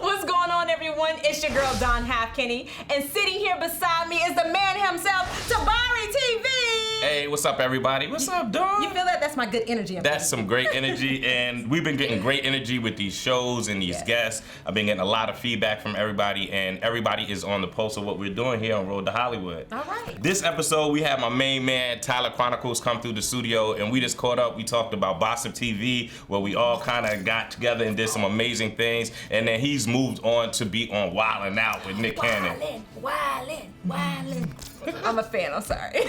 What's going on, everyone? It's your girl, Dawn Halfkenny, and sitting here beside me is the man himself, Tabari TV. Hey, what's up, everybody? What's up, Dawn? You feel that? That's my good energy. That's some great energy, and we've been getting great energy with these shows and these guests. I've been getting a lot of feedback from everybody, and everybody is on the pulse of what we're doing here on Road to Hollywood. All right. This episode, we had my main man, Tyler Chronicles, come through the studio, and we just caught up. We talked about Gossip TV, where we all kind of got together and did some amazing things, and then he's moved on to be on Wildin' Out with Nick Cannon. Wildin'. I'm a fan, I'm sorry.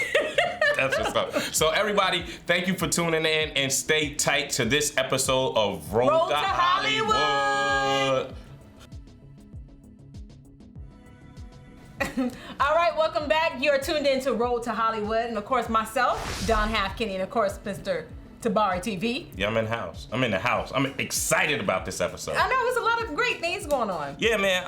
That's what's up. So everybody, thank you for tuning in, and stay tight to this episode of Road to Hollywood. All right, welcome back. You're tuned in to Road to Hollywood, and of course myself, Dawn Halfkenny, and of course Mr. Tabari TV. Yeah, I'm in the house. I'm excited about this episode. I know, there's a lot of great things going on. Yeah, man.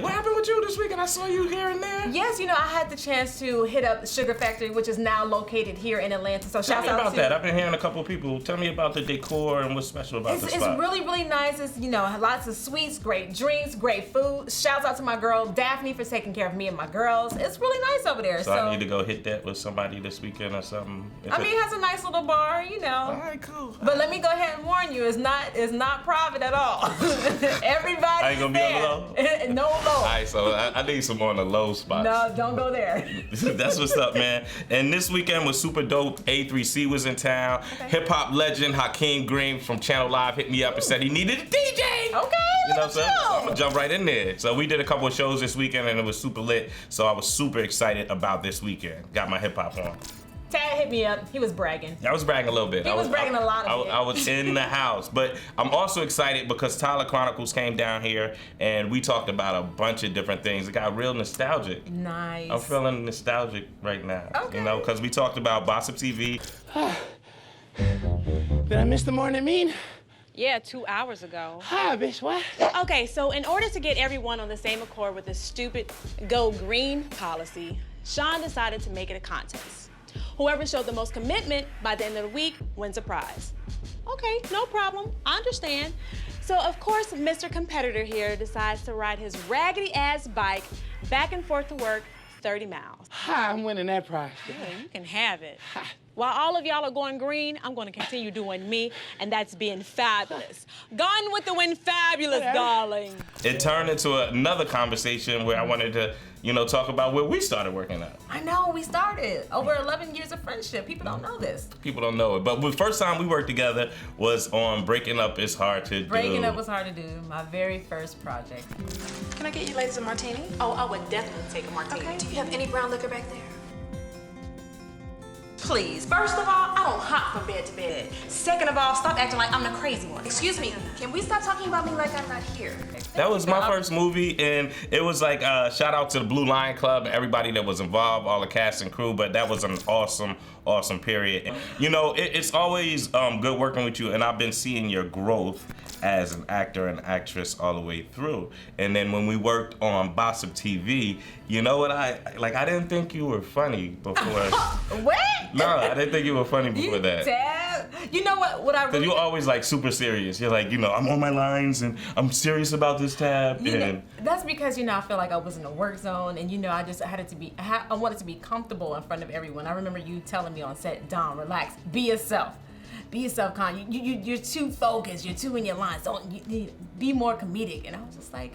What happened with you this weekend? I saw you here and there. Yes, I had the chance to hit up the Sugar Factory, which is now located here in Atlanta. So Tell me about that. I've been hearing a couple of people. Tell me about the decor and what's special about the spot. It's really, really nice. It's, lots of sweets, great drinks, great food. Shouts out to my girl, Daphne, for taking care of me and my girls. It's really nice over there. So I need to go hit that with somebody this weekend or something? It has a nice little bar, All right, cool. But let me go ahead and warn you, it's not private at all. Everybody I ain't gonna be on the low? No low. All right, so I need some on the low spots. No, don't go there. That's what's up, man. And this weekend was super dope. A3C was in town. Okay. Hip hop legend Hakeem Green from Channel Live hit me up and said he needed a DJ. Okay, you know what I'm saying? So I'm gonna jump right in there. So we did a couple of shows this weekend and it was super lit. So I was super excited about this weekend. Got my hip hop on. Tad hit me up. He was bragging. I was bragging a little bit. He was bragging a lot of it. I was in the house. But I'm also excited because Tyler Chronicles came down here and we talked about a bunch of different things. It got real nostalgic. Nice. I'm feeling nostalgic right now. Okay. Because we talked about Gossip TV. Did I miss the morning meeting? Yeah, 2 hours ago. Hi, bitch, what? Okay, so in order to get everyone on the same accord with the stupid go green policy, Sean decided to make it a contest. Whoever showed the most commitment by the end of the week wins a prize. Okay, no problem, I understand. So of course, Mr. Competitor here decides to ride his raggedy ass bike back and forth to work 30 miles. Hi, I'm winning that prize. Yeah, you can have it. While all of y'all are going green, I'm going to continue doing me, and that's being fabulous. Gone with the wind, fabulous, darling. It turned into another conversation where I wanted to, talk about where we started working out. I know, we started. Over 11 years of friendship. People don't know this. People don't know it. But the first time we worked together was on Breaking Up Is Hard to Do. Breaking Up was hard to do. My very first project. Can I get you ladies a martini? Oh, I would definitely take a martini. Okay. Do you have any brown liquor back there? Please, first of all, I don't hop from bed to bed. Second of all, stop acting like I'm the crazy one. Excuse me, can we stop talking about me like I'm not here? That was my first movie, and it was like shout out to the Blue Lion Club and everybody that was involved, all the cast and crew, but that was an awesome period. It's always good working with you, and I've been seeing your growth as an actor and actress all the way through. And then when we worked on Gossip TV, you know what I didn't think you were funny before. What? No, I didn't think you were funny before that. Dad, you know what I really... Because you're always like super serious. You're like, I'm on my lines and I'm serious about this tab. That's because, I feel like I was in a work zone and, I just had to be, I wanted to be comfortable in front of everyone. I remember you telling me on set, Dom, relax, be yourself. Be yourself, Con. You're too focused. You're too in your lines. Be more comedic. And I was just like,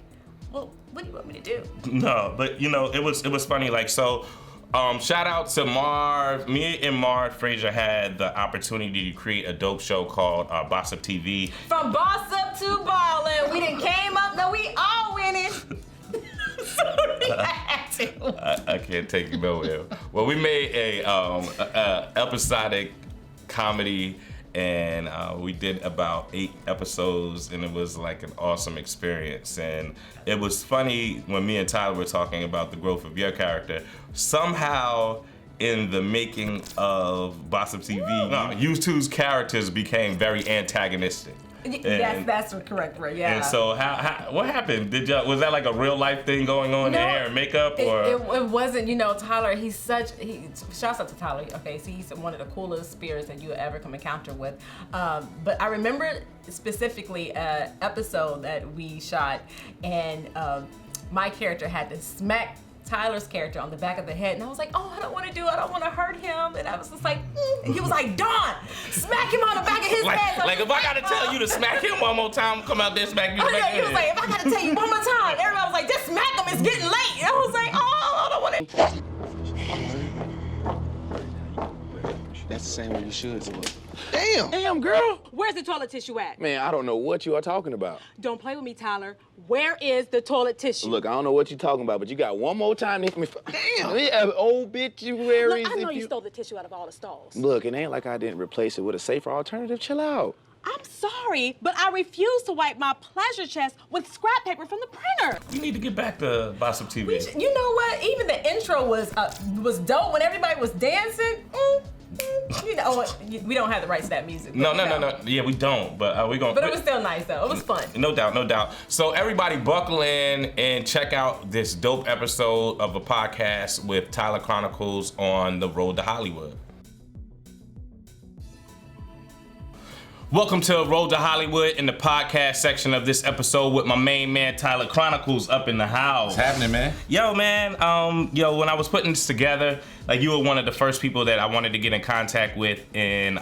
well, what do you want me to do? No, but it was funny. Shout out to Marv. Me and Marv Frazier had the opportunity to create a dope show called Gossip TV. From boss up to ballin', we done came up. No, we all winning. Sorry, I had to. I can't take you nowhere. Well, we made a episodic comedy. And we did about 8 episodes, and it was like an awesome experience. And it was funny when me and Tyler were talking about the growth of your character. Somehow, in the making of Gossip TV, you two's characters became very antagonistic. That's correct, right? Yeah. And so, what happened? Was that like a real life thing going on in hair and makeup, or it wasn't? Tyler, shouts out to Tyler. Okay, so he's one of the coolest spirits that you will ever come encounter with. But I remember specifically an episode that we shot, and my character had to smack Tyler's character on the back of the head, and I was like, oh, I don't want to hurt him, and I was just like, and he was like, Dawn, smack him on the back of his head. So like if I gotta tell you to smack him one more time, come out there smack you. He was like, if I gotta tell you one more time, everybody was like, just smack him, it's getting late. And I was like, oh, I don't want to. That's the same way you should. Damn, girl. Where's the toilet tissue at? Man, I don't know what you are talking about. Don't play with me, Tyler. Where is the toilet tissue? Look, I don't know what you're talking about, but you got one more time to hit me. Damn. We have obituaries. Look, I know you stole the tissue out of all the stalls. Look, it ain't like I didn't replace it with a safer alternative. Chill out. I'm sorry, but I refuse to wipe my pleasure chest with scrap paper from the printer. You need to get back to Bossip TV. You know what? Even the intro was dope when everybody was dancing. We don't have the rights to that music. No. Yeah, we don't. But we gonna. But it was still nice though. It was fun. No doubt. So everybody, buckle in and check out this dope episode of a podcast with Tyler Chronicles on the road to Hollywood. Welcome to Road to Hollywood in the podcast section of this episode with my main man Tyler Chronicles up in the house. What's happening, man? Yo, man. When I was putting this together, like you were one of the first people that I wanted to get in contact with and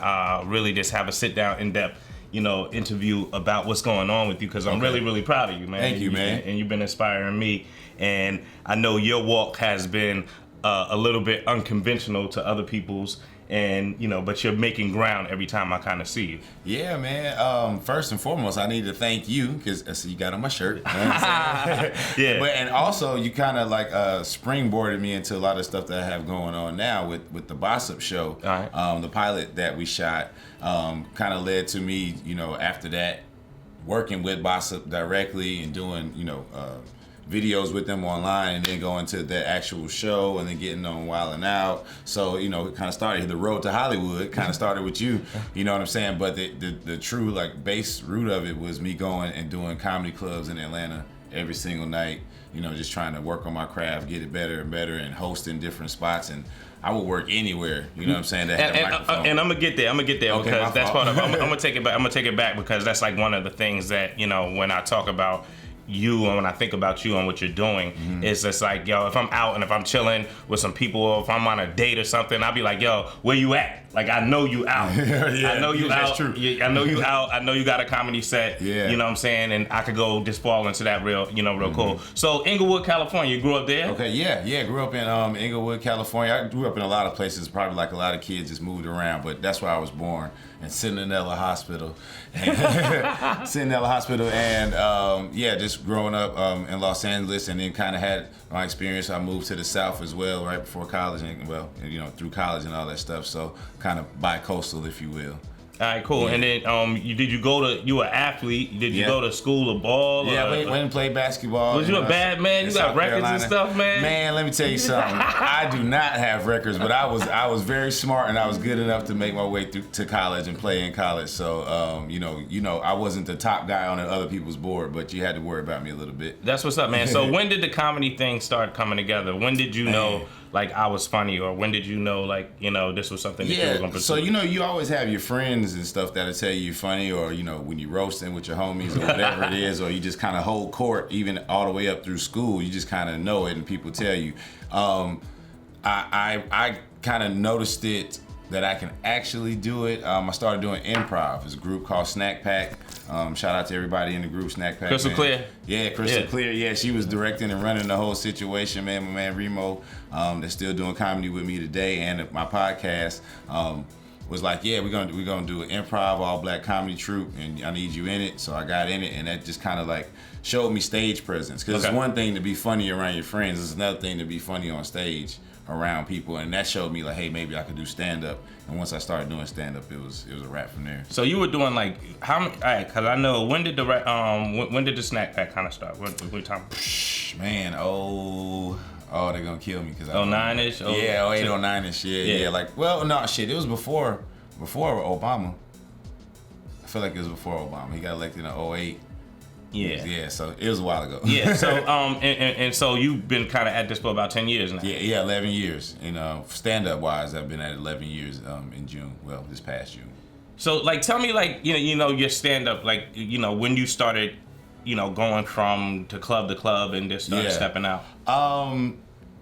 really just have a sit down, in depth, interview about what's going on with you, because I'm really, really proud of you, man. Thank you, man. And you've been inspiring me, and I know your walk has been a little bit unconventional to other people's. And but you're making ground every time I kind of see you. Yeah, man. First and foremost, I need to thank you because I see you got on my shirt. You know what I'm saying? Yeah. And also, you kind of like springboarded me into a lot of stuff that I have going on now with the Bossip show. All right. The pilot that we shot kind of led to me, after that, working with Bossip directly and doing, videos with them online, and then going to the actual show and then getting on Wild 'N Out. So, it kind of started, the road to Hollywood kind of started with you, you know what I'm saying? But the true like base root of it was me going and doing comedy clubs in Atlanta every single night, just trying to work on my craft, get it better and better, and hosting different spots. And I would work anywhere, you know what I'm saying, that had a microphone. And I'm gonna get there Okay, because that's part of I'm gonna take it back because that's like one of the things that, when I talk about you and when I think about you and what you're doing, it's just like, yo, if I'm out and if I'm chilling with some people, or if I'm on a date or something, I'll be like, yo, where you at? Like, I know you out. Yeah, I know you that's out. True. I know you out. I know you got a comedy set. Yeah. You know what I'm saying? And I could go just fall into that real cool. So Inglewood, California, you grew up there? Okay, yeah. Grew up in Inglewood, California. I grew up in a lot of places, probably like a lot of kids just moved around, but that's where I was born, in Centinela Hospital. And just growing up in Los Angeles, and then kind of had my experience. I moved to the South as well right before college, and through college and all that stuff. So kind of bi-coastal, if you will. All right, cool. Yeah. And then you were an athlete. Did you go to school of ball? Yeah, went and played basketball. Was you a bad man? You got records and stuff, man? Man, let me tell you something. I do not have records, but I was very smart, and I was good enough to make my way through to college and play in college. So, I wasn't the top guy on other people's board, but you had to worry about me a little bit. That's what's up, man. So when did the comedy thing start coming together? When did you know, like, I was funny, or when did you know, like, this was something that you were gonna pursue? So you always have your friends and stuff that'll tell you you're funny, or when you roasting with your homies or whatever it is, or you just kind of hold court even all the way up through school. You just kind of know it, and people tell you. I kind of noticed it that I can actually do it. I started doing improv. It's a group called Snack Pack. Shout out to everybody in the group, Snack Pack. Crystal Clear. Yeah, Crystal Clear. Yeah, she was directing and running the whole situation, man. My man Remo, that's still doing comedy with me today, and my podcast was like, yeah, we're gonna do an improv all black comedy troupe, and I need you in it. So I got in it, and that just kind of like showed me stage presence. Because it's one thing to be funny around your friends, it's another thing to be funny on stage around people, and that showed me like, hey, maybe I could do stand-up. And once I started doing stand-up, it was a wrap from there. So you were doing like how many? All right, because I know when did the Snack Pack kind of start? What time? Man, they're gonna kill me because 09-ish. 08, 09-ish. Yeah. Like, well, no, shit, it was before Obama. feel like it was before Obama. He got elected in 08. Yeah. Yeah, so it was a while ago. Yeah, so and so you've been kind of at this for about 10 years now. Yeah, 11 years. Stand-up wise, I've been at 11 years in June. Well, this past June. So, like, tell me, like, your stand-up, like, when you started, going from to club and just started stepping out.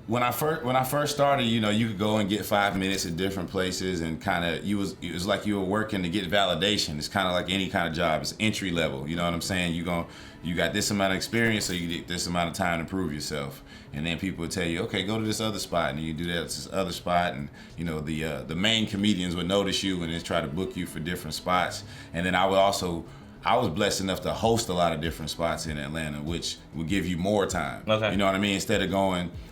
When I first started, you could go and get 5 minutes at different places, and kind of it was like you were working to get validation. It's kind of like any kind of job. It's entry level. You know what I'm saying? You got this amount of experience, so you get this amount of time to prove yourself. And then people would tell you, okay, go to this other spot, and you do that at this other spot, and the main comedians would notice you and then try to book you for different spots. And then I was blessed enough to host a lot of different spots in Atlanta, which would give you more time. Okay. You know what I mean? Instead of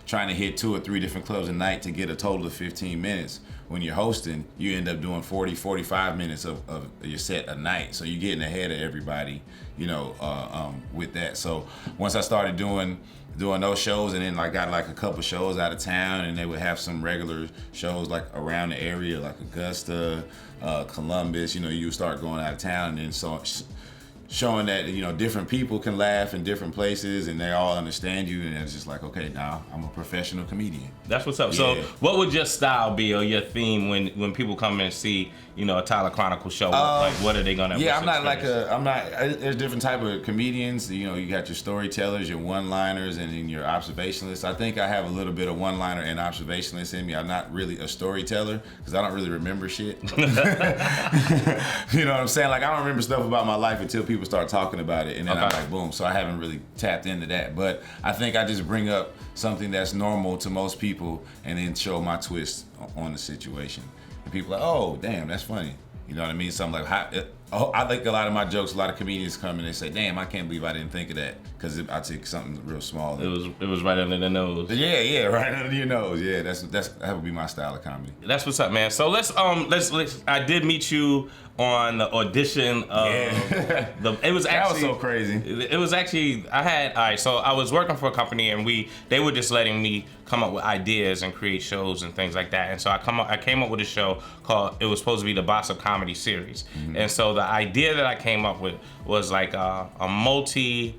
trying to hit 2 or 3 different clubs a night to get a total of 15 minutes, when you're hosting, you end up doing 40, 45 minutes of your set a night. So you're getting ahead of everybody, with that. So once I started doing those shows, and then I got like a couple shows out of town, and they would have some regular shows like around the area, like Augusta, Columbus, you start going out of town, and then so showing that different people can laugh in different places and they all understand you, and it's just like, okay, now I'm a professional comedian. That's what's up. Yeah. So what would your style be, or your theme when people come in and see a Tyler Chronicles show? Like, what are they gonna? Yeah, there's different type of comedians. You got your storytellers, your one-liners, and then your observationalists. I think I have a little bit of one-liner and observationalist in me. I'm not really a storyteller because I don't really remember shit. You know what I'm saying? Like, I don't remember stuff about my life until people start talking about it, and then I'm like, boom. So I haven't really tapped into that. But I think I just bring up something that's normal to most people and then show my twist on the situation. And people are like, oh, damn, that's funny. You know what I mean? So I'm like, I think a lot of my jokes, a lot of comedians come and they say, damn, I can't believe I didn't think of that. Because I took something real small. It was right under the nose. Yeah, right under your nose. Yeah, that would be my style of comedy. That's what's up, man. So let's I did meet you on the audition of it was actually, that was so crazy. It was actually, so I was working for a company, and they were just letting me come up with ideas and create shows and things like that. And so I came up with a show called, it was supposed to be the Boss of Comedy series. Mm-hmm. And so the idea that I came up with was like a multi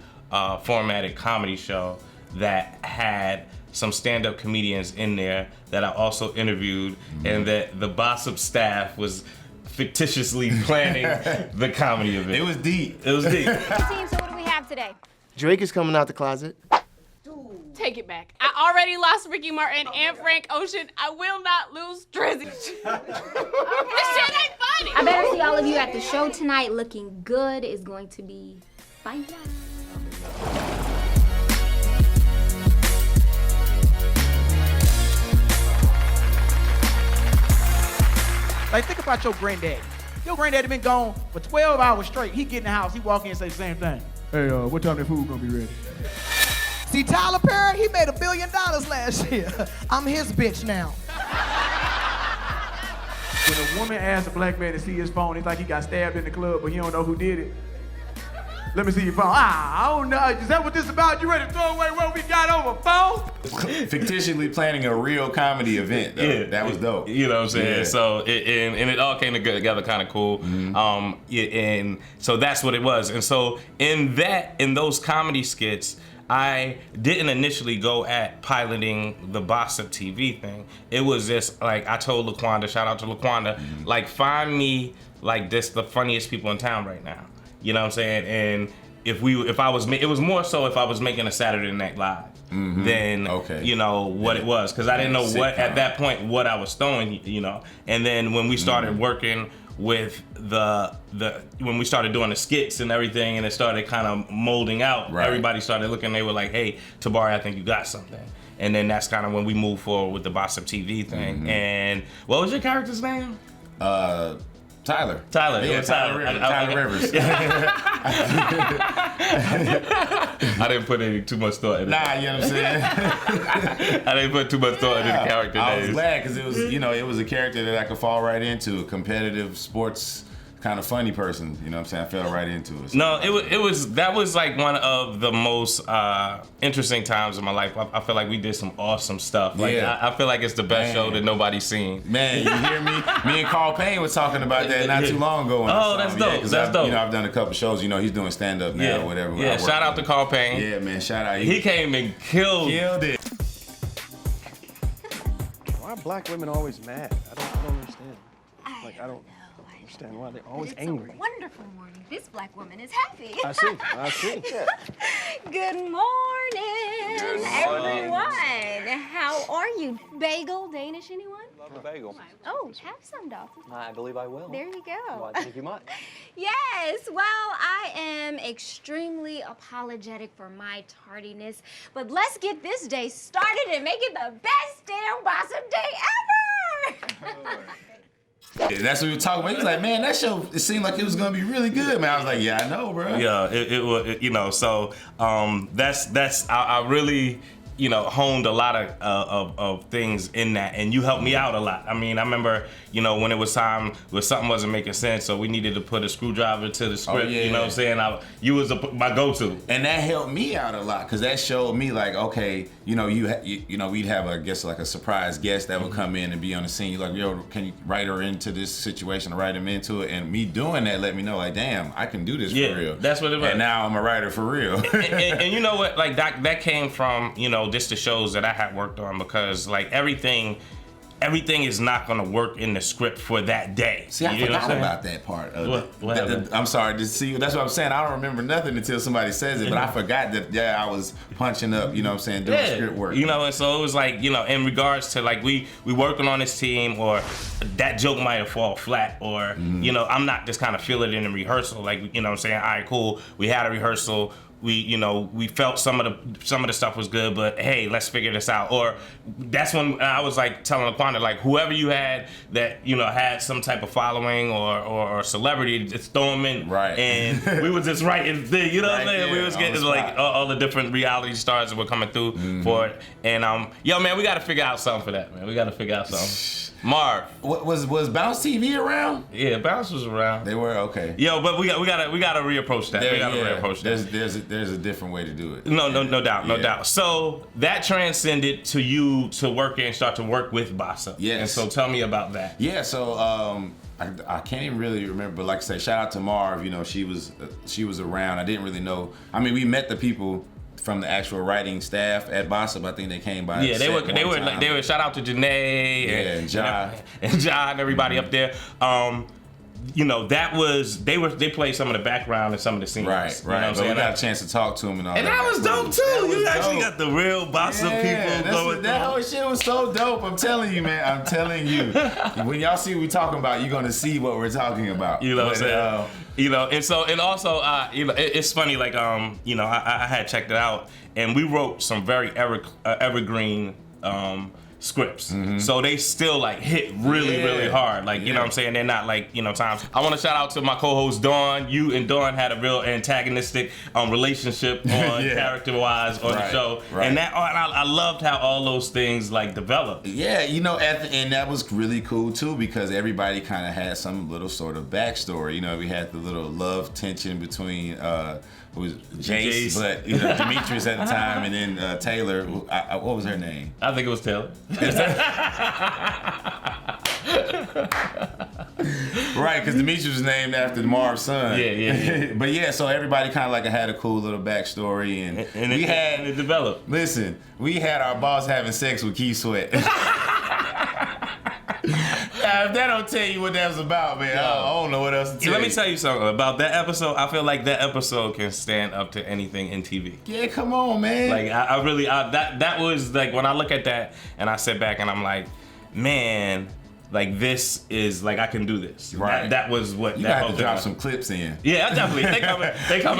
formatted comedy show that had some stand-up comedians in there that I also interviewed, and that the Bossip staff was fictitiously planning the comedy event. It was deep. It was deep. Team, so what do we have today? Drake is coming out the closet. Take it back. I already lost Ricky Martin and Frank Ocean. I will not lose Drizzy. This shit ain't funny. I better see all of you at the show tonight. Looking good is going to be fine. Like, think about your granddaddy. Your granddaddy been gone for 12 hours straight. He get in the house, he walk in and say the same thing. Hey, what time that food gonna be ready? See, Tyler Perry, he made $1 billion last year. I'm his bitch now. When a woman asks a black man to see his phone, it's like he got stabbed in the club, but he don't know who did it. Let me see your phone. I don't know. Is that what this about? You ready to throw away what we got over phone? Fictitiously planning a real comedy event, though. Yeah, that was dope. You know what I'm saying? Yeah. So it all came together kind of cool. Mm-hmm. And so that's what it was. And so in those comedy skits, I didn't initially go at piloting the Bossip TV thing. It was just like, I told LaQuanda, shout out to LaQuanda, like, find me like this the funniest people in town right now. You know what I'm saying? And it was more so if I was making a Saturday Night Live than what it was, because I didn't know what at that point what I was throwing, And then when we started working with when we started doing the skits and everything, and it started kind of molding out, everybody started looking. They were like, "Hey, Tabari, I think you got something." And then that's kind of when we moved forward with the Bossip TV thing. And what was your character's name? Tyler. Yeah, Tyler Rivers. I didn't put too much thought into it. Nah, you know what I'm saying? I didn't put too much thought into the character names. I was glad because it was, it was a character that I could fall right into, a competitive sports kind of funny person. You know what I'm saying? I fell right into it. So. No, that was like one of the most interesting times in my life. I feel like we did some awesome stuff. Like I feel like it's the best show that nobody's seen. Man, you hear me? Me and Carl Payne was talking about that not too long ago. Oh, that's dope. That's dope. You know, I've done a couple shows. You know, he's doing stand up now or whatever. Yeah, shout out to Carl Payne. Yeah, man, shout out. He came and killed it. Why are black women always mad? I don't understand. Like I don't understand why they're always angry. Wonderful morning. This black woman is happy. I see. Yeah. Good morning, everyone. How are you? Bagel, Danish, anyone? Love the bagel. Oh, have some, Dalton. I believe I will. There you go. Well, thank you much. Yes, well, I am extremely apologetic for my tardiness, but let's get this day started and make it the best damn Gossip Day ever! Yeah, that's what we were talking about. He was like, man, that show, it seemed like it was gonna be really good, man. I was like, yeah, I know, bro. Yeah, it was, you know, so I really, you know, honed a lot of things in that, and you helped me out a lot. I mean, I remember, you know, when it was time where something wasn't making sense, so we needed to put a screwdriver to the script. You know what I'm saying? You was my go-to, and that helped me out a lot because that showed me like, okay, you know, you know, we'd have I guess like a surprise guest that would come in and be on the scene. You're like, yo, can you write her into this situation, write him into it, and me doing that let me know like, damn, I can do this for real. That's what it was. And now I'm a writer for real. and you know what? Like that came from, you know, just the shows that I had worked on, because like everything is not gonna work in the script for that day. See, I forgot about that part. I'm sorry. That's what I'm saying. I don't remember nothing until somebody says it, but I forgot that. Yeah, I was punching up. You know what I'm saying? Doing script work. You know, and so it was like, you know, in regards to like we working on this team, or that joke might have fallen flat, or you know, I'm not just kind of feel it in the rehearsal. Like, you know what I'm saying? All right, cool. We had a rehearsal. We felt some of the stuff was good, but hey, let's figure this out. Or that's when I was like telling Laquanda, like, whoever you had that, you know, had some type of following or celebrity, just throw them in. Right. And we was just writing things, you know what I'm saying? Yeah, we was getting like all the different reality stars that were coming through for it. And yo, man, we got to figure out something for that, man. We got to figure out something. Marv, was Bounce TV around? Yeah, Bounce was around. They were, okay. Yo, but we gotta reapproach that. There's a different way to do it. No doubt. So that transcended to you to start to work with Bossa. Yes. And so tell me about that. Yeah. So I can't even really remember, but like I say, shout out to Marv. You know, she was around. I didn't really know. I mean, we met the people from the actual writing staff at Bossa. I think they came by. Yeah, they were. Shout out to Janae and John and everybody up there. You know, they played some of the background and some of the scenes. Right. You know but we got a chance to talk to them and all and that. And that was dope too. You actually got the real Bossa people going. That whole shit was so dope. I'm telling you, man. I'm telling you. When y'all see what we're talking about, you're gonna see what we're talking about. You know what I'm saying? You know, and also, you know, it's funny. Like, you know, I had checked it out, and we wrote some very evergreen scripts. So they still like hit really hard. Like, you know what I'm saying? They're not like, you know, times. I want to shout out to my co-host Dawn. You and Dawn had a real antagonistic relationship on character-wise on the show. And that I loved how all those things like developed. Yeah, you know, at the end that was really cool too, because everybody kind of had some little sort of backstory. You know, we had the little love tension between who was Jace, but you know, Demetrius at the time, and then Taylor. What was her name? I think it was Taylor. Right, because Demetrius was named after Marv's son. Yeah. But yeah, so everybody kind of like had a cool little backstory, and it developed. Listen, we had our boss having sex with Keith Sweat. If that don't tell you what that was about, man, I don't know what else to tell you. Let me tell you something about that episode. I feel like that episode can stand up to anything in TV. Yeah, come on, man. Like I really that was like, when I look at that and I sit back and I'm like, man, like this is like, I can do this. Right. That was what you that got to drop some clips in. Yeah, definitely. They coming.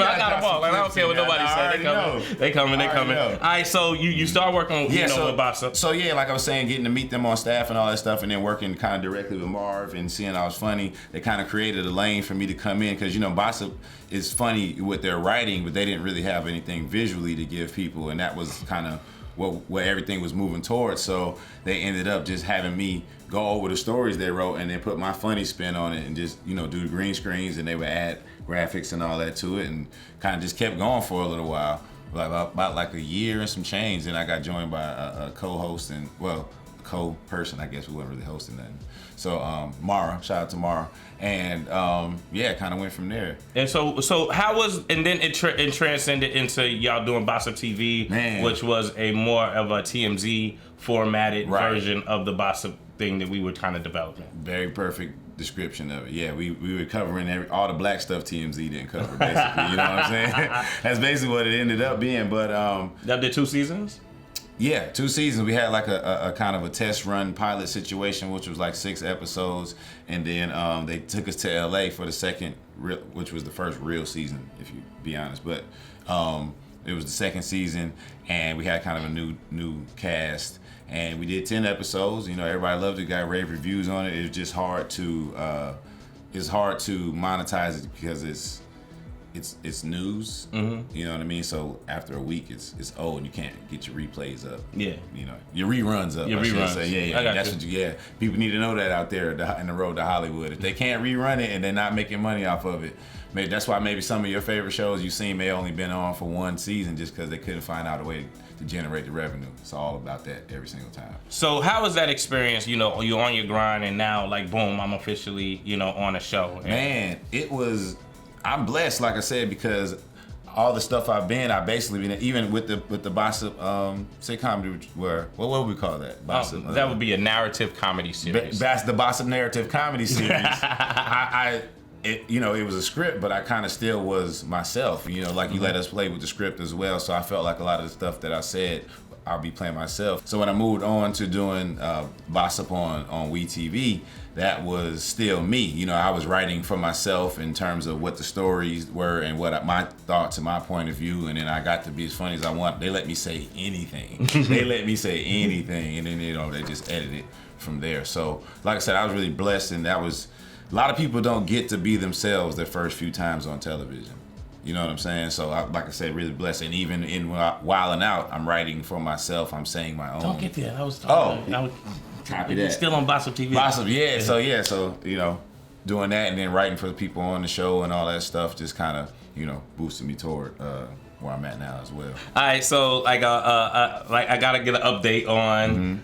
I got them all. Like, I don't care what nobody said. They coming. All right, so you start working with Bossa. So yeah, like I was saying, getting to meet them on staff and all that stuff, and then working kind of directly with Marv and seeing I was funny, they kind of created a lane for me to come in, because you know Bossa is funny with their writing, but they didn't really have anything visually to give people, and that was kind of what everything was moving towards. So they ended up just having me go over the stories they wrote and then put my funny spin on it and just, you know, do the green screens, and they would add graphics and all that to it, and kind of just kept going for a little while. About like a year and some change, and I got joined by a co-host and, well, co-person, I guess. We weren't really hosting nothing. So Mara, shout out to Mara, and yeah, kind of went from there. And so how was, and then it transcended into y'all doing Boss Up TV, Man. which was a more of a TMZ formatted version of the Boss Up thing that we were kind of developing. Very perfect description of it. Yeah, we were covering all the black stuff TMZ didn't cover, basically. You know what I'm saying? That's basically what it ended up being. But that did 2 seasons? Yeah, 2 seasons. We had like a kind of a test run pilot situation, which was like 6 episodes, and then they took us to LA for the second, which was the first real season, if you be honest. But it was the second season, and we had kind of a new cast. And we did 10 episodes. You know, everybody loved it. Got rave reviews on it. It was just hard to monetize it because it's news. Mm-hmm. You know what I mean? So after a week, it's old, and you can't get your replays up. Yeah. You know, your reruns up. Your reruns. Yeah. That's what you. Yeah. People need to know that out there in the road to Hollywood. If they can't rerun it and they're not making money off of it, maybe that's why maybe some of your favorite shows you've seen may only been on for 1 season just because they couldn't find out a way to generate the revenue. It's all about that every single time. So how was that experience? You know, you're on your grind, and now like boom, I'm officially, you know, on a show. Man, it was. I'm blessed, like I said, because all the stuff I basically been, even with the Boss Up sitcom, where what would we call that? Boss Up, that would be a narrative comedy series. That's the Boss Up narrative comedy series. It was a script, but I kind of still was myself. You know, like you let us play with the script as well. So I felt like a lot of the stuff that I said, I'll be playing myself. So when I moved on to doing Boss Up on WeTV, that was still me. You know, I was writing for myself in terms of what the stories were and what my thoughts and my point of view. And then I got to be as funny as I want. They let me say anything. And then, you know, they just edit it from there. So like I said, I was really blessed, and that was, a lot of people don't get to be themselves their first few times on television. You know what I'm saying? So, like I said, really blessed. And even in Wildin' Out, I'm writing for myself. I'm saying my own. Don't get there. I was talking. Copy that. Still on Boss Up TV. Boss Up, yeah. So you know, doing that and then writing for the people on the show and all that stuff just kind of, you know, boosted me toward where I'm at now as well. All right, so like I gotta get an update on.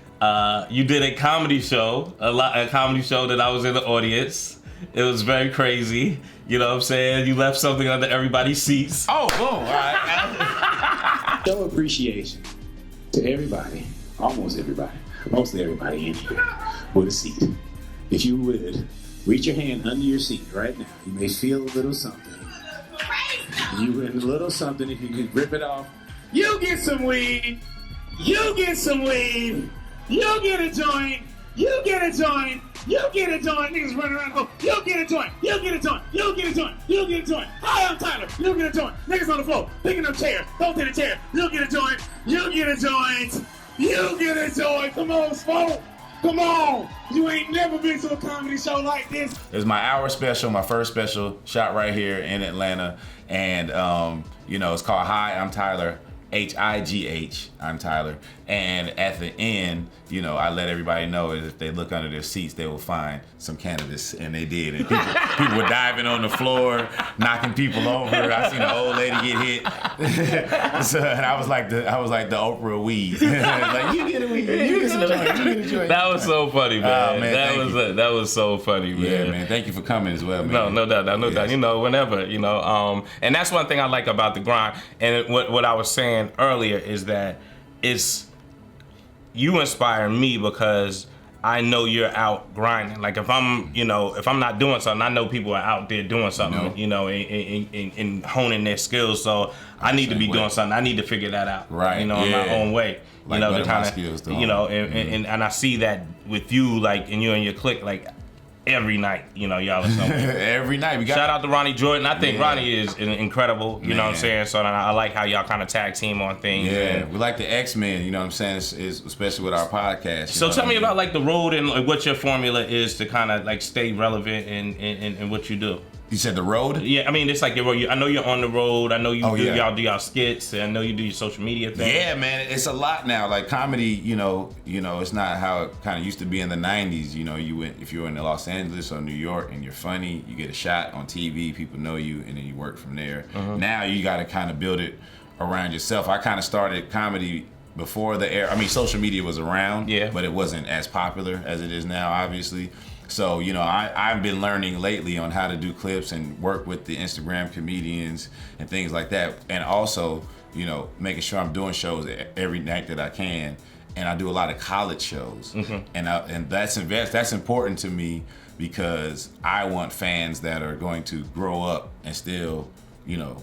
You did a comedy show, a comedy show that I was in the audience. It was very crazy. You know what I'm saying? You left something under everybody's seats. Oh, boom. All right. Show appreciation to everybody, almost everybody, mostly everybody in here with a seat. If you would, reach your hand under your seat right now. You may feel a little something. You in a little something. If you can rip it off, you get some weed. You get some weed. You get a joint. You get a joint. You get a joint. Niggas running around and go, you get a joint. You get a joint. You get a joint. You get a joint. Hi, I'm Tyler. You get a joint. Niggas on the floor picking up chairs. Don't take a chair. You get a joint. You get a joint. You get a joint. Come on, Smoke. Come on. You ain't never been to a comedy show like this. It was my hour special, my first special, shot right here in Atlanta. And, you know, it's called Hi, I'm Tyler. H-I-G-H, I'm Tyler. And at the end, you know, I let everybody know that if they look under their seats, they will find some cannabis, and they did. And people were diving on the floor, knocking people over. I seen an old lady get hit. So, and I was like the Oprah of weed. Like, you get a weed, you get some joint, you get a joint. That was so funny, man. That was so funny, man. Yeah, man. Thank you for coming as well, man. No doubt. You know, whenever, you know, and that's one thing I like about the grind. And what I was saying earlier is that you inspire me because I know you're out grinding. Like if I'm not doing something, I know people are out there doing something, you know, and honing their skills. So I need to be doing something. I need to figure that out, right? You know, in my own way. Like, you know, to kind of, you know, and I see that with you, like, and you and your clique, like. Every night, you know, y'all are somewhere. Every night. Shout out to Ronnie Jordan. I think Ronnie is incredible, you know what I'm saying? So I like how y'all kind of tag team on things. Yeah, we like the X-Men, you know what I'm saying? It's especially with our podcast. So tell me about like the road and like, what your formula is to kind of like stay relevant in what you do. You said the road? Yeah, I mean, it's like, I know you're on the road. I know y'all do y'all skits. And I know you do your social media thing. Yeah, man, it's a lot now. Like comedy, you know, it's not how it kind of used to be in the 90s. You know, if you were in Los Angeles or New York and you're funny, you get a shot on TV, people know you, and then you work from there. Now you got to kind of build it around yourself. I kind of started comedy before the era. I mean, social media was around, but it wasn't as popular as it is now, obviously. So, you know, I've been learning lately on how to do clips and work with the Instagram comedians and things like that. And also, you know, making sure I'm doing shows every night that I can. And I do a lot of college shows. And that's important to me because I want fans that are going to grow up and still, you know,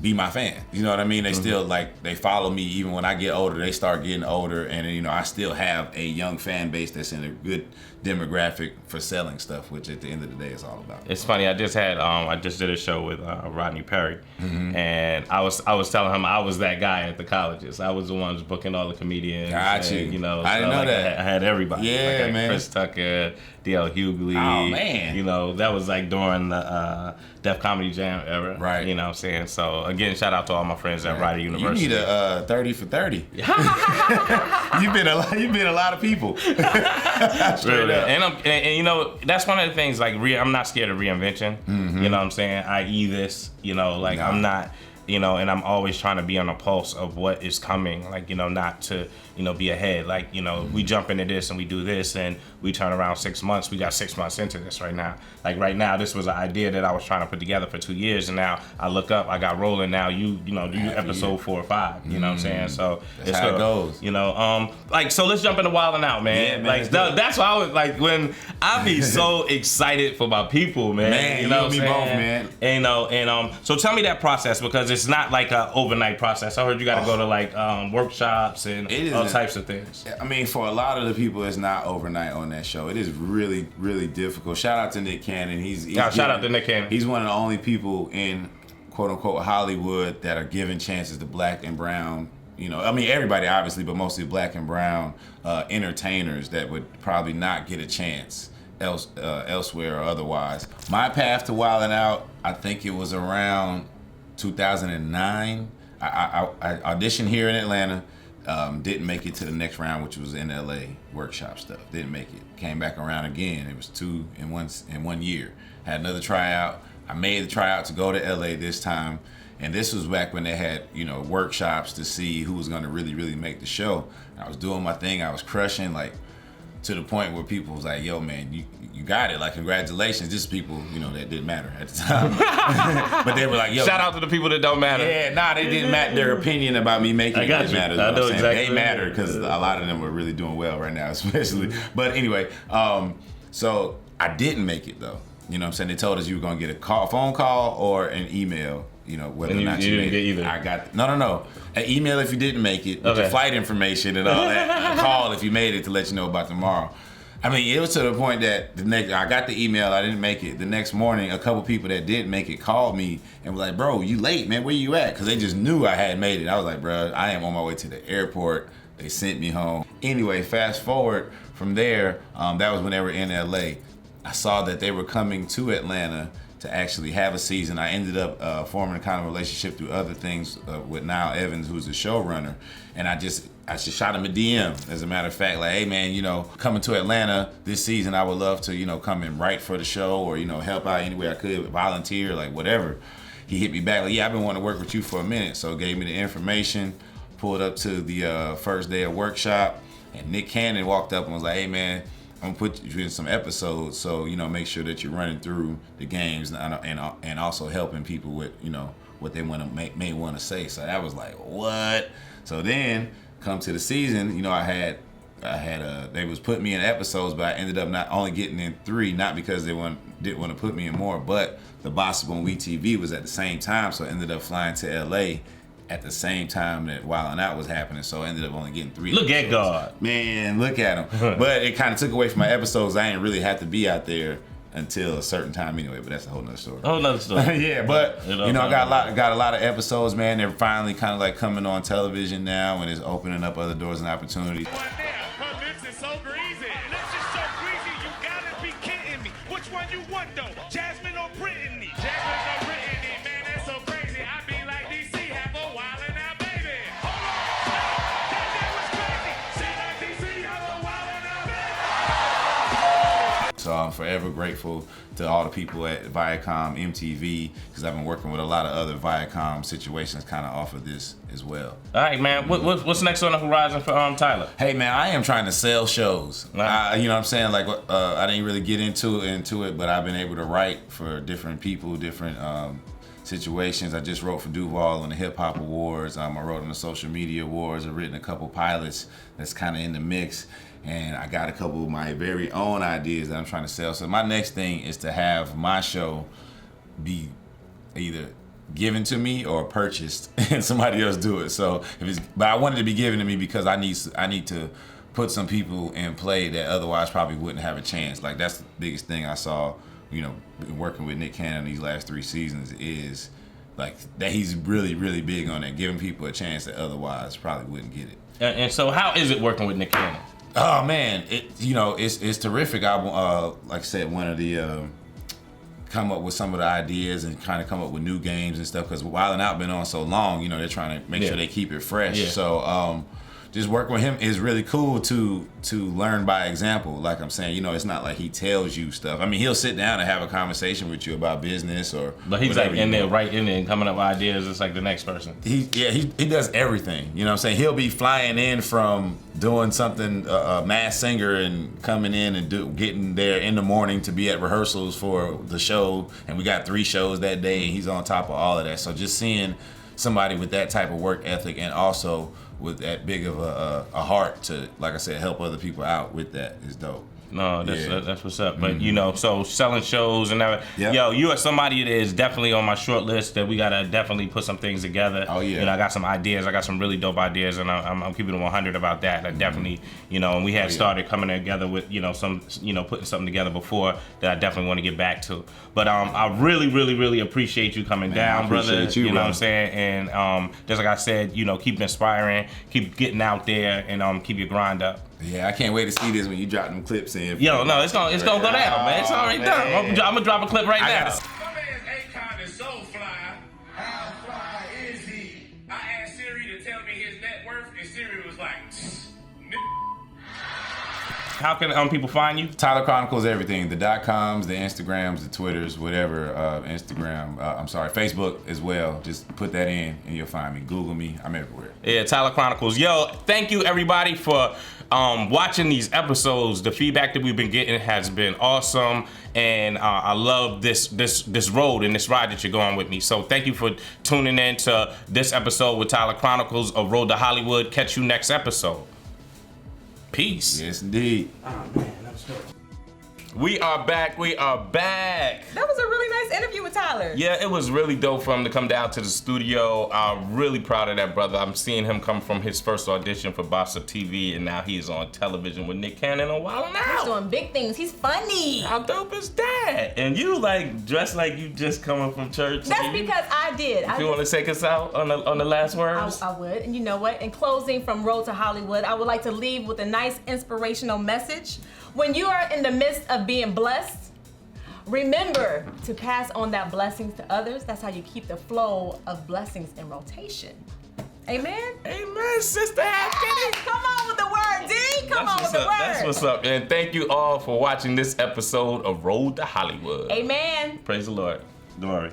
be my fan. You know what I mean? They still they follow me even when I get older. They start getting older, and you know I still have a young fan base that's in a good demographic for selling stuff, which at the end of the day is all about. It's funny. I just did a show with Rodney Perry, and I was telling him I was that guy at the colleges. I was the one who's booking all the comedians. Got you. You know, I didn't know that. I had everybody. Yeah, man. Chris Tucker, D.L. Hughley. Oh man. You know, that was like during the Def Comedy Jam era. Right. You know what I'm saying? So again, shout out to all my friends at Rider University. You need a 30 for 30. You've been a lot of people. Straight up. And you know, that's one of the things, like, I'm not scared of reinvention. You know what I'm saying? I.e. this, you know, like, I'm not, you know, and I'm always trying to be on the pulse of what is coming, like, you know, not to, you know, be ahead. Like, you know, we jump into this and we do this and we turn around 6 months. We got 6 months into this right now. Like right now, this was an idea that I was trying to put together for 2 years, and now I look up, I got rolling now. You know, do episode 4 or 5. You know what I'm saying? So that's how it goes. You know, like, so let's jump into Wild 'N Out, man. Yeah, man, like that's why I was like, when I be so excited for my people, man. Man, you know, me both, man. And, you know, and so tell me that process, because it's not like an overnight process. I heard you got to go to like workshops and all types of things. I mean, for a lot of the people, it's not overnight on that show. It is really, really difficult. Shout out to Nick Cannon. Shout out to Nick Cannon. He's one of the only people in quote unquote Hollywood that are giving chances to black and brown. You know, I mean everybody obviously, but mostly black and brown entertainers that would probably not get a chance elsewhere or otherwise. My path to Wild 'N Out, I think it was around 2009. I auditioned here in Atlanta. Didn't make it to the next round, which was in LA workshop stuff. Didn't make it. Came back around again. It was 2 in 1 year. Had another tryout. I made the tryout to go to LA this time, and this was back when they had, you know, workshops to see who was going to really, really make the show. I was doing my thing. I was crushing, like, to the point where people was like, "Yo, man, you got it! Like, congratulations!" Just people, you know, that didn't matter at the time, but they were like, "Yo." Shout out to the people that don't matter. Yeah, nah, they didn't matter. Their opinion about me making it didn't matter. I know exactly. They matter because a lot of them are really doing well right now, especially. But anyway, so I didn't make it though. You know what I'm saying? They told us you were gonna get a phone call or an email. You know, whether or not you made it. Either. I got no. An email if you didn't make it, with your flight information and all that. And a call if you made it to let you know about tomorrow. I mean, it was to the point that I got the email, I didn't make it. The next morning, a couple people that did make it called me and was like, "Bro, you late, man? Where you at?" Because they just knew I had made it. I was like, "Bro, I am on my way to the airport." They sent me home. Anyway, fast forward from there, that was when they were in LA. I saw that they were coming to Atlanta to actually have a season. I ended up forming a kind of relationship through other things with Niall Evans, who's the showrunner, and I just shot him a DM, as a matter of fact, like, "Hey man, you know, coming to Atlanta this season, I would love to, you know, come and write for the show or, you know, help out any way I could, volunteer, like whatever." He hit me back like, "Yeah, I've been wanting to work with you for a minute." So gave me the information, pulled up to the first day of workshop, and Nick Cannon walked up and was like, "Hey man, I'm gonna put you in some episodes, so, you know, make sure that you're running through the games and also helping people with, you know, what they may want to say." So that was like, what? So then come to the season, you know, they was putting me in episodes, but I ended up not only getting in 3, not because they didn't want to put me in more, but the Boss Up on WeTV was at the same time, so I ended up flying to LA at the same time that Wild 'N Out was happening, so I ended up only getting 3 Look episodes. at God. Man, look at him. But it kind of took away from my episodes. I didn't really have to be out there until a certain time anyway, but that's a whole nother story. Yeah, but you know, I got a lot of episodes, man. They're finally kind of like coming on television now, and it's opening up other doors and opportunities. This is so greasy. This is so greasy. You gotta be kidding me. Which one you want though? Jasmine or Brittany? So I'm forever grateful to all the people at Viacom, MTV, because I've been working with a lot of other Viacom situations kind of off of this as well. All right, man. What's next on the horizon for Tyler? Hey, man, I am trying to sell shows. You know what I'm saying? Like, I didn't really get into it, but I've been able to write for different people, different situations. I just wrote for Duval on the Hip Hop Awards. I wrote on the Social Media Awards. I've written a couple pilots that's kind of in the mix. And I got a couple of my very own ideas that I'm trying to sell. So my next thing is to have my show be either given to me or purchased and somebody else do it. So but I wanted it to be given to me because I need to put some people in play that otherwise probably wouldn't have a chance. Like that's the biggest thing I saw, working with Nick Cannon these last 3 seasons is like that he's really, really big on that, giving people a chance that otherwise probably wouldn't get it. And so how is it working with Nick Cannon? Oh man, it's terrific. I like I said, wanted to come up with some of the ideas and kind of come up with new games and stuff because Wild 'N Out been on so long. They're trying to make sure they keep it fresh. Yeah. So just working with him is really cool to learn by example. Like I'm saying, it's not like he tells you stuff. I mean, he'll sit down and have a conversation with you about business or. But he's like in there, right in there, and coming up with ideas. It's like the next person. He does everything. You know what I'm saying? He'll be flying in from doing something, a Masked Singer, and coming in and getting there in the morning to be at rehearsals for the show. And we got 3 shows that day, and he's on top of all of that. So just seeing somebody with that type of work ethic and also with that big of a heart to, like I said, help other people out with that is dope. No, that's what's up. But so selling shows and everything. Yep. Yo, you are somebody that is definitely on my short list that we gotta definitely put some things together. Oh yeah. I got some ideas. I got some really dope ideas, and I'm keeping it 100 about that. I definitely, and we had started coming together with, some, putting something together before that I definitely want to get back to. But I really, really, really appreciate you coming down, brother. You know what I'm saying? And just like I said, keep inspiring, keep getting out there, and keep your grind up. Yeah, I can't wait to see this when you drop them clips in. Yo, no, it's gonna go down, man. It's already done. I'm gonna drop a clip right now. My man's Akon is so fly. How fly is he? I asked Siri to tell me his net worth, and Siri was like, How can people find you? Tyler Chronicles everything. The .coms, the Instagrams, the Twitters, whatever. Facebook as well. Just put that in and you'll find me. Google me. I'm everywhere. Yeah, Tyler Chronicles. Yo, thank you everybody for watching these episodes. The feedback that we've been getting has been awesome, and I love this road and this ride that you're going with me. So thank you for tuning in to this episode with Tyler Chronicles of Road to Hollywood. Catch you next episode. Peace. Yes, indeed. Oh man, that was dope. We are back. That was a really nice interview with Tyler. Yeah, it was really dope for him to come down to the studio. I'm really proud of that brother. I'm seeing him come from his first audition for Boss Up TV, and now he's on television with Nick Cannon on Wild 'N Out. He's doing big things. He's funny. How dope is that? And you dressed like you just coming from church. That's because I did. You want to take us out on the last words? I would. And you know what? In closing from Road to Hollywood, I would like to leave with a nice inspirational message. When you are in the midst of being blessed, remember to pass on that blessings to others. That's how you keep the flow of blessings in rotation. Amen? Amen, Sister Halfkenny. Come on with the word, D. Come on with the word. That's what's up. And thank you all for watching this episode of Road to Hollywood. Amen. Praise the Lord. Glory.